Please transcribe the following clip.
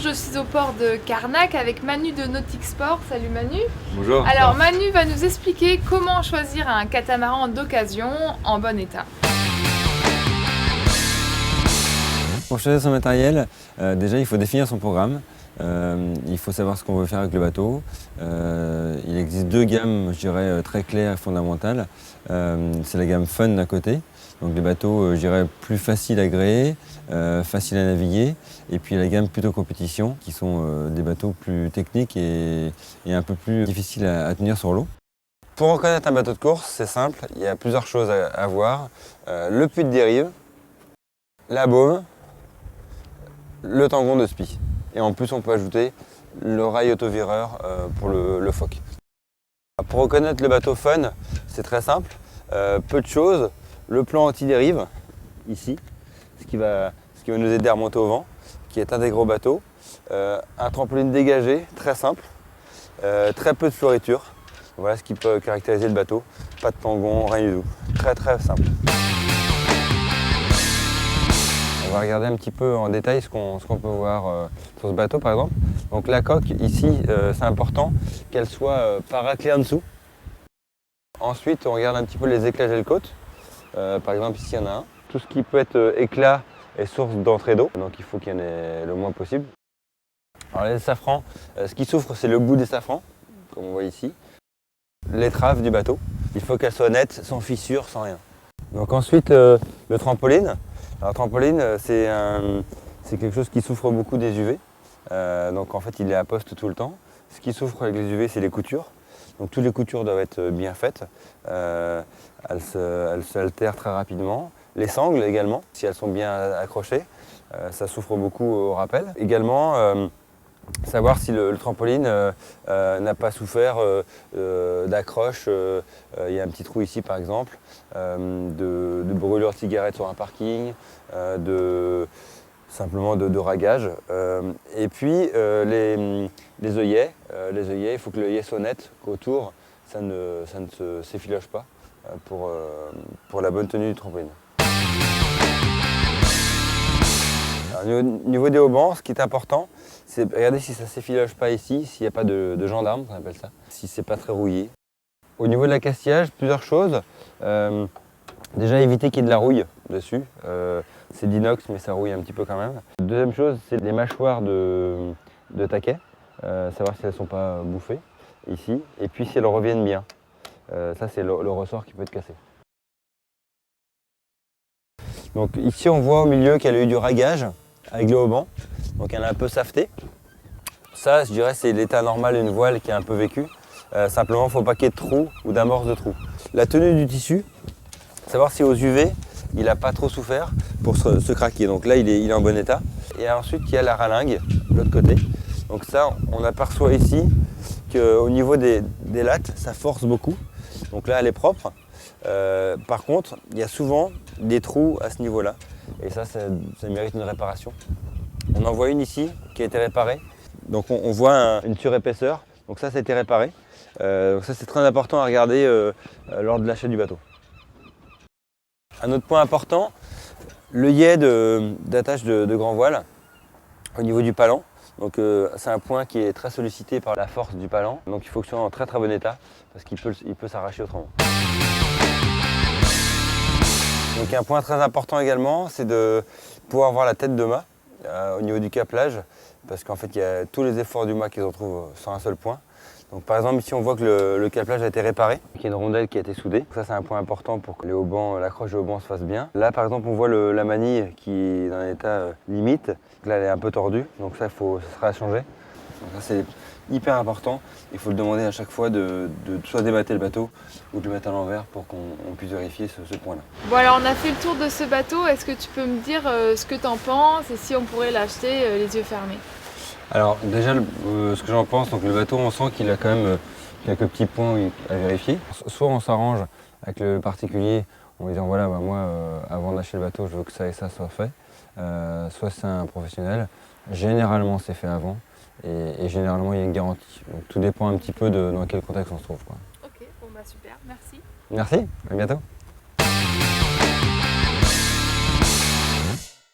je suis au port de Carnac avec Manu de Nautic Sport. Salut Manu. Bonjour. Alors Manu va nous expliquer comment choisir un catamaran d'occasion en bon état. Pour choisir son matériel, déjà il faut définir son programme. Il faut savoir ce qu'on veut faire avec le bateau. Il existe deux gammes, je dirais, très claires et fondamentales. C'est la gamme Fun d'un côté, donc des bateaux, je dirais, plus faciles à gréer, faciles à naviguer. Et puis la gamme plutôt compétition, qui sont des bateaux plus techniques et un peu plus difficiles à tenir sur l'eau. Pour reconnaître un bateau de course, c'est simple, il y a plusieurs choses à voir. Le puits de dérive, la baume, le tangon de spi. Et en plus, on peut ajouter le rail autovireur pour le foc. Pour reconnaître le bateau Fun, c'est très simple. Peu de choses. Le plan anti-dérive, ici, ce qui va nous aider à remonter au vent, qui est un des gros bateaux. Un trampoline dégagé, très simple. Très peu de fioritures. Voilà ce qui peut caractériser le bateau. Pas de tangon, rien du tout. Très très simple. On va regarder un petit peu en détail ce qu'on peut voir sur ce bateau par exemple. Donc la coque ici, c'est important qu'elle soit pas raclée en dessous. Ensuite on regarde un petit peu les éclats gel-coat. Par exemple ici il y en a un. Tout ce qui peut être éclat est source d'entrée d'eau, donc il faut qu'il y en ait le moins possible. Alors les safrans, ce qui souffre c'est le bout des safrans, comme on voit ici. L'étrave du bateau, il faut qu'elle soit nette, sans fissure, sans rien. Donc ensuite le trampoline. Alors trampoline, c'est quelque chose qui souffre beaucoup des UV. Donc en fait, il est à poste tout le temps. Ce qui souffre avec les UV, c'est les coutures. Donc toutes les coutures doivent être bien faites. Elles s'altèrent très rapidement. Les sangles également, si elles sont bien accrochées, ça souffre beaucoup au rappel. Également, savoir si le trampoline n'a pas souffert d'accroche. Il y a un petit trou ici par exemple, de brûlure de cigarette sur un parking, simplement de ragage. Et puis les œillets, il faut que l'œillet soit net, qu'autour ça ne s'effiloche pas pour la bonne tenue du trampoline. Alors, au niveau des haubans, ce qui est important, c'est regarder si ça ne s'effiloche pas ici, s'il n'y a pas de gendarme, on appelle ça, si c'est pas très rouillé. Au niveau de l'accastillage, plusieurs choses. Déjà éviter qu'il y ait de la rouille dessus. C'est d'inox mais ça rouille un petit peu quand même. Deuxième chose, c'est les mâchoires de taquet, savoir si elles ne sont pas bouffées ici. Et puis si elles reviennent bien. Ça c'est le ressort qui peut être cassé. Donc ici on voit au milieu qu'elle a eu du ragage avec le haubans. Donc elle est un peu safetée. Ça je dirais c'est l'état normal d'une voile qui est un peu vécue. Simplement il ne faut pas qu'il y ait de trous ou d'amorce de trous. La tenue du tissu, savoir si aux UV il n'a pas trop souffert pour se craquer. Donc là il est en bon état. Et ensuite il y a la ralingue de l'autre côté. Donc ça on aperçoit ici qu'au niveau des lattes ça force beaucoup. Donc là elle est propre. Par contre il y a souvent des trous à ce niveau là. Et ça mérite une réparation. On en voit une ici qui a été réparée. Donc on voit une surépaisseur. Donc ça a été réparé. Donc ça c'est très important à regarder lors de l'achat du bateau. Un autre point important, l'œillet d'attache de grand voile au niveau du palan. Donc c'est un point qui est très sollicité par la force du palan. Donc il faut que ce soit en très très bon état parce qu'il peut s'arracher autrement. Donc un point très important également, c'est de pouvoir voir la tête de mât au niveau du câblage, parce qu'en fait il y a tous les efforts du mât qui se retrouvent sur un seul point. Donc par exemple ici on voit que le câblage a été réparé, qu'il y a une rondelle qui a été soudée. Donc ça c'est un point important pour que l'accroche des haubans se fasse bien. Là par exemple on voit la manille qui est dans un état limite. Donc là elle est un peu tordue, donc ça sera à changer. Donc ça c'est hyper important. Il faut le demander à chaque fois de soit débattre le bateau ou de le mettre à l'envers pour qu'on puisse vérifier ce point-là. Bon alors on a fait le tour de ce bateau, est-ce que tu peux me dire ce que tu en penses et si on pourrait l'acheter les yeux fermés? Alors déjà ce que j'en pense, donc le bateau on sent qu'il a quand même quelques petits points à vérifier. Soit on s'arrange avec le particulier en lui disant voilà moi avant d'acheter le bateau je veux que ça et ça soit fait. Soit c'est un professionnel, généralement c'est fait avant. Et généralement il y a une garantie. Donc tout dépend un petit peu dans quel contexte on se trouve, quoi. Ok, bon bah super, merci. Merci, à bientôt.